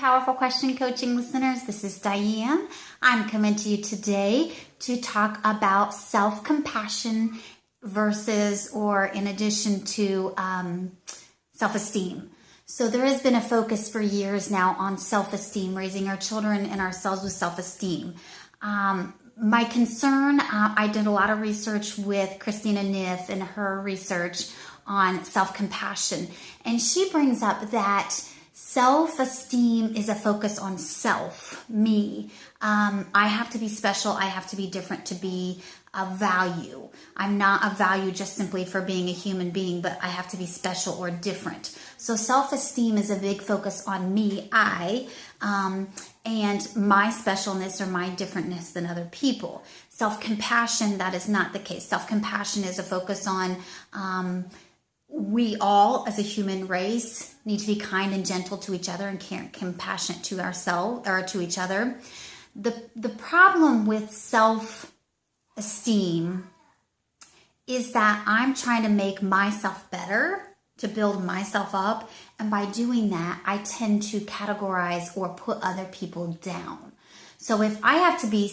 Powerful Question Coaching listeners. This is Diane. I'm coming to you today to talk about self-compassion versus or in addition to self-esteem. So there has been a focus for years now on self-esteem, raising our children and ourselves with self-esteem. My concern, I did a lot of research with Christina Neff and her research on self-compassion. And she brings up that self-esteem is a focus on self, me. I have to be special. I have to be different to be of value. I'm not of value just simply for being a human being, but I have to be special or different. So self-esteem is a big focus on me, and my specialness or my differentness than other people. Self-compassion, that is not the case. Self-compassion is a focus on we all, as a human race, need to be kind and gentle to each other and compassionate to ourselves or to each other. The problem with self-esteem is that I'm trying to make myself better, to build myself up, and by doing that, I tend to categorize or put other people down. So if I have to be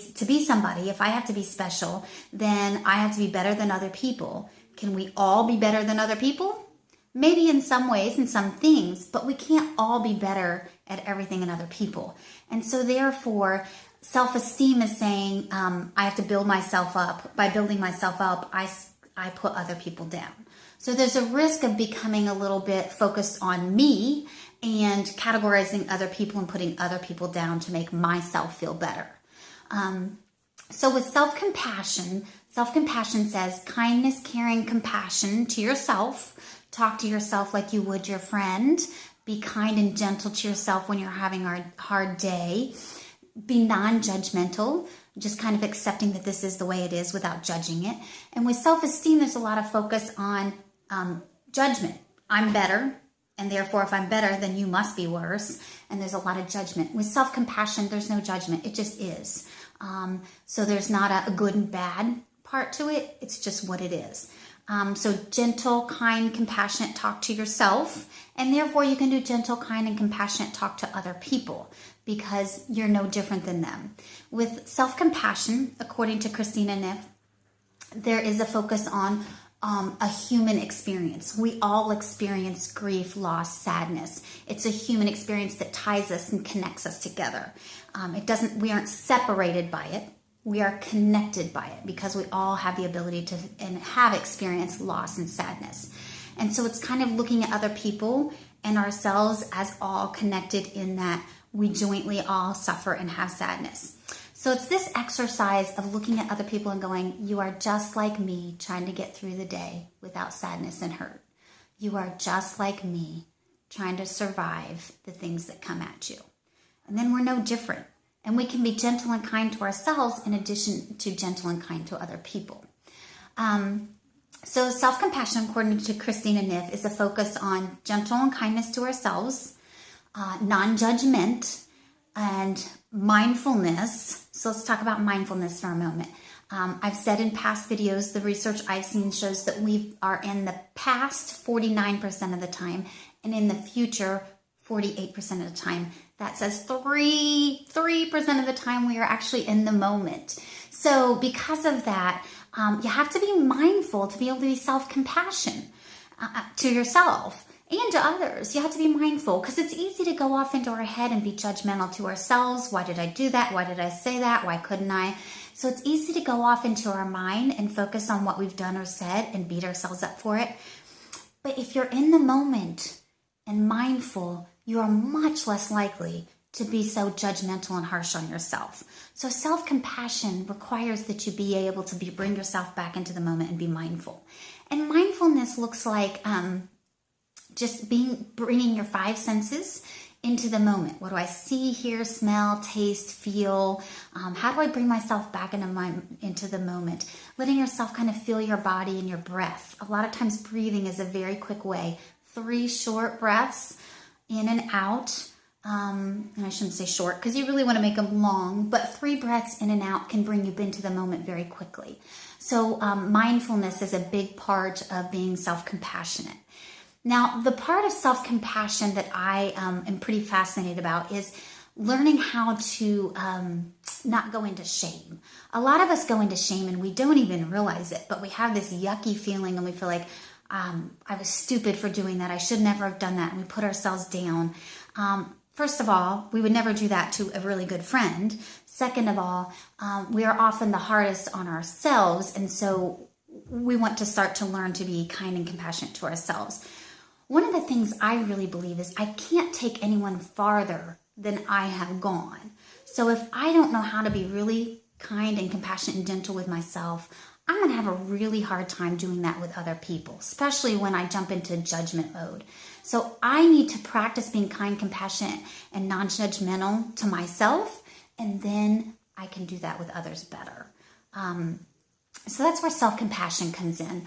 somebody, if I have to be special, then I have to be better than other people. Can we all be better than other people? Maybe in some ways, in some things, but we can't all be better at everything than other people. And so therefore, self-esteem is saying I have to build myself up. By building myself up, I put other people down. So there's a risk of becoming a little bit focused on me and categorizing other people and putting other people down to make myself feel better. So with self-compassion says kindness, caring, compassion to yourself. Talk to yourself like you would your friend. Be kind and gentle to yourself when you're having a hard day. Be non-judgmental, just kind of accepting that this is the way it is without judging it. And with self-esteem, there's a lot of focus on judgment. I'm better, and therefore if I'm better, then you must be worse. And there's a lot of judgment. With self-compassion, there's no judgment. It just is. So there's not a good and bad part to it. It's just what it is. So gentle, kind, compassionate talk to yourself, and therefore you can do gentle, kind, and compassionate talk to other people because you're no different than them. With self-compassion, according to Christina Neff, there is a focus on a human experience. We all experience grief, loss, sadness. It's a human experience that ties us and connects us together. We aren't separated by it. We are connected by it because we all have the ability to and have experienced loss and sadness. And so it's kind of looking at other people and ourselves as all connected in that we jointly all suffer and have sadness. So it's this exercise of looking at other people and going, you are just like me trying to get through the day without sadness and hurt. You are just like me trying to survive the things that come at you. And then we're no different. And we can be gentle and kind to ourselves in addition to gentle and kind to other people. So self-compassion, according to Christina Neff, is a focus on gentle and kindness to ourselves, non-judgment, and mindfulness. So let's talk about mindfulness for a moment. I've said in past videos, the research I've seen shows that we are in the past 49% of the time, and in the future 48% of the time. That says 3% of the time we are actually in the moment. So because of that, you have to be mindful to be able to be self-compassion to yourself and to others. You have to be mindful because it's easy to go off into our head and be judgmental to ourselves. Why did I do that? Why did I say that? Why couldn't I? So it's easy to go off into our mind and focus on what we've done or said and beat ourselves up for it. But if you're in the moment and mindful, you are much less likely to be so judgmental and harsh on yourself. So self-compassion requires that you be able to bring yourself back into the moment and be mindful. And mindfulness looks like just bringing your five senses into the moment. What do I see, hear, smell, taste, feel? How do I bring myself back into the moment? Letting yourself kind of feel your body and your breath. A lot of times breathing is a very quick way. 3 short breaths in and out. And I shouldn't say short because you really want to make them long, but 3 breaths in and out can bring you into the moment very quickly. So mindfulness is a big part of being self-compassionate. Now, the part of self-compassion that I am pretty fascinated about is learning how to not go into shame. A lot of us go into shame and we don't even realize it, but we have this yucky feeling and we feel like, I was stupid for doing that. I should never have done that. And we put ourselves down. First of all, we would never do that to a really good friend. Second of all, we are often the hardest on ourselves. And so we want to start to learn to be kind and compassionate to ourselves. One of the things I really believe is I can't take anyone farther than I have gone. So if I don't know how to be really kind and compassionate and gentle with myself, I'm going to have a really hard time doing that with other people, especially when I jump into judgment mode. So I need to practice being kind, compassionate, and non-judgmental to myself, and then I can do that with others better. So that's where self-compassion comes in.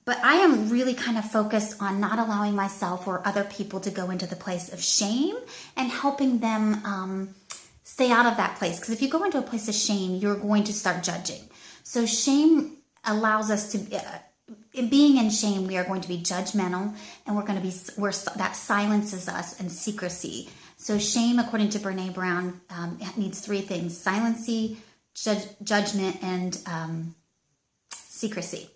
But I am really kind of focused on not allowing myself or other people to go into the place of shame and helping them stay out of that place. Because if you go into a place of shame, you're going to start judging. So shame allows us to, being in shame, we are going to be judgmental, and that silences us, and secrecy. So shame, according to Brene Brown, needs three things: silency, judgment, and secrecy.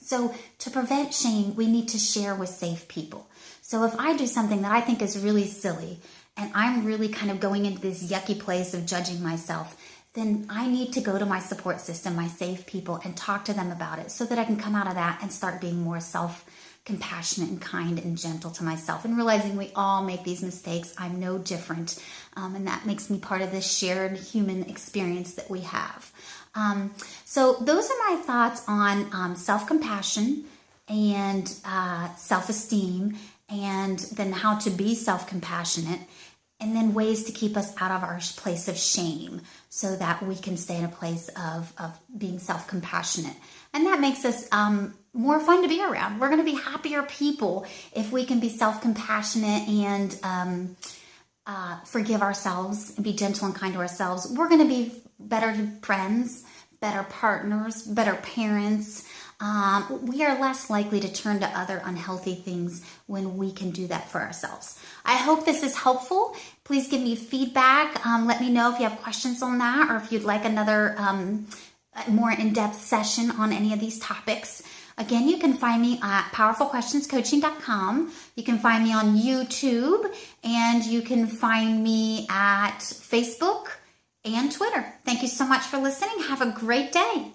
So to prevent shame, we need to share with safe people. So if I do something that I think is really silly, and I'm really kind of going into this yucky place of judging myself, then I need to go to my support system, my safe people, and talk to them about it so that I can come out of that and start being more self-compassionate and kind and gentle to myself, and realizing we all make these mistakes. I'm no different. And that makes me part of this shared human experience that we have. So those are my thoughts on self-compassion and self-esteem, and then how to be self-compassionate, and then ways to keep us out of our place of shame so that we can stay in a place of being self-compassionate. And that makes us more fun to be around. We're going to be happier people if we can be self-compassionate and forgive ourselves and be gentle and kind to ourselves. We're going to be better friends, better partners, better parents. We are less likely to turn to other unhealthy things when we can do that for ourselves. I hope this is helpful. Please give me feedback. Let me know if you have questions on that, or if you'd like another more in-depth session on any of these topics. Again, you can find me at powerfulquestionscoaching.com. You can find me on YouTube, and you can find me at Facebook and Twitter. Thank you so much for listening. Have a great day.